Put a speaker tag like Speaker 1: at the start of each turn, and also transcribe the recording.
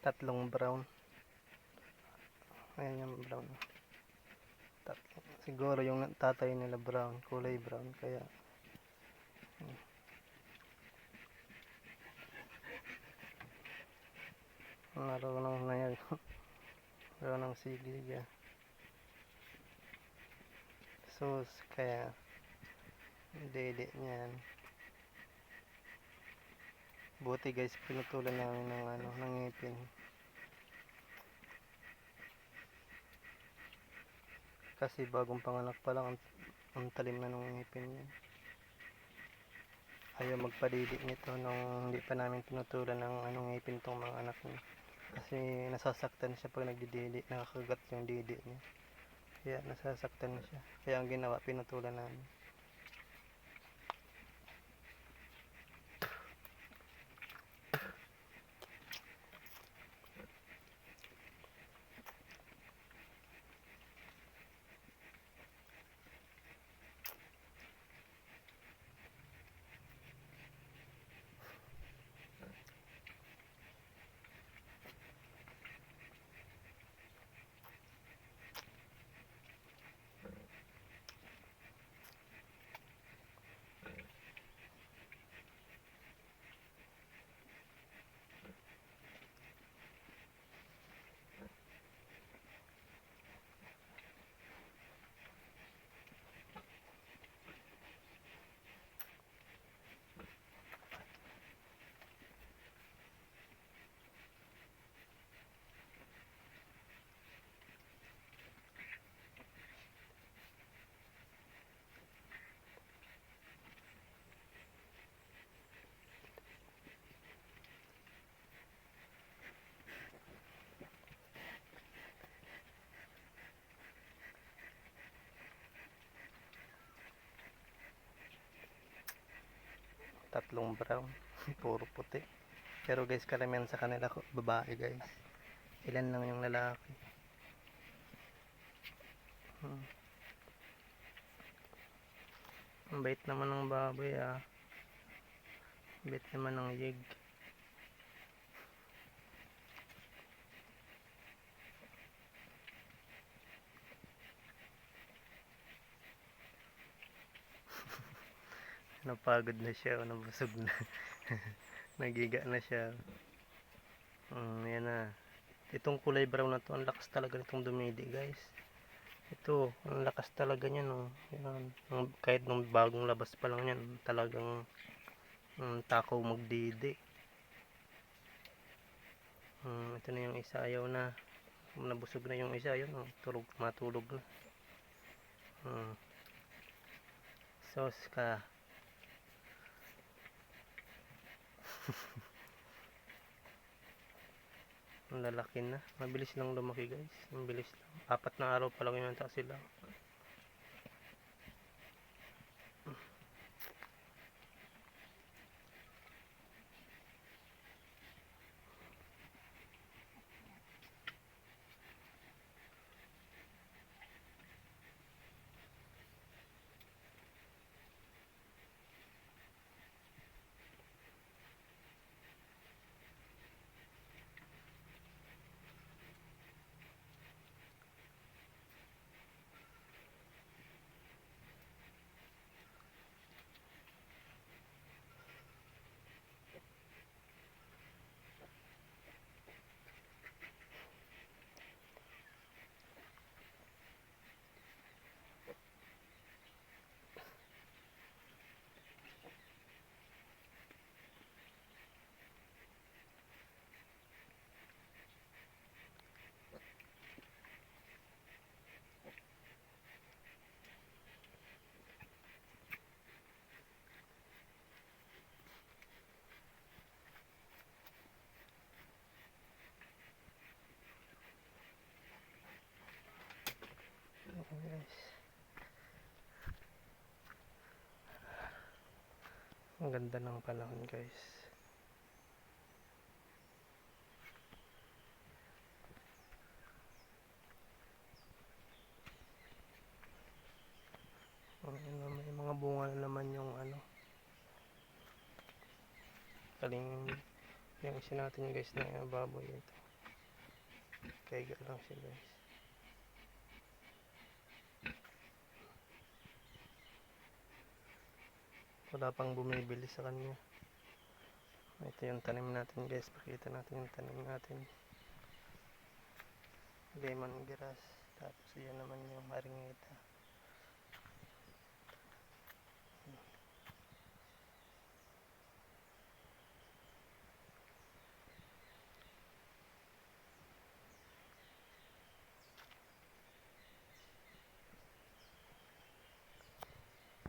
Speaker 1: Tatlong brown. Ayan yung brown. Tatlo. Siguro yung tatay nila brown, kulay brown. Kaya marunong na yan. Marunong sigig yan. Sus, kaya dede niyan. Buti guys, pinutulan namin ng ngipin. Kasi bagong panganak pa lang, ang talim na ng ngipin niya. Ayaw magpadidi nito nung hindi pa namin pinutulan ng ngipin tong mga anak niya. Kasi nasasaktan siya pag nagdididi, nakakagat yung didi niya. Kaya nasasaktan siya. Kaya ang ginawa, pinutulan namin. Tatlong brown, puro puti. Pero guys, karamihan sa kanila babae guys. Ilan lang yung lalaki. Ang bait naman ng baboy ah. Bait naman ng yig. Napagod na siya o nabusog na. Nagiga na siya. Yan na. Itong kulay brown na to, ang lakas talaga nitong dumidi guys. Ito, ang lakas talaga niya no. Yan. Kahit nung bagong labas pa lang yan, talagang takaw magdidi. Ito na yung isa, ayaw na. Nabusog na yung isa, yun. Matulog na. Sos ka. Ang lalaki na. Mabilis lang lumaki guys. Mabilis lang. 4 na araw pa lang yun sila. Guys. Ang ganda ng panahon guys. May mga bunga na naman yung kaling yung isa natin guys na baboy ito. Kaiga lang siya guys. Wala pang bumibili sa kanya. Ito yung tanim natin guys. Pakita natin yung tanim natin. Lemongrass. Tapos yan naman yung haringita.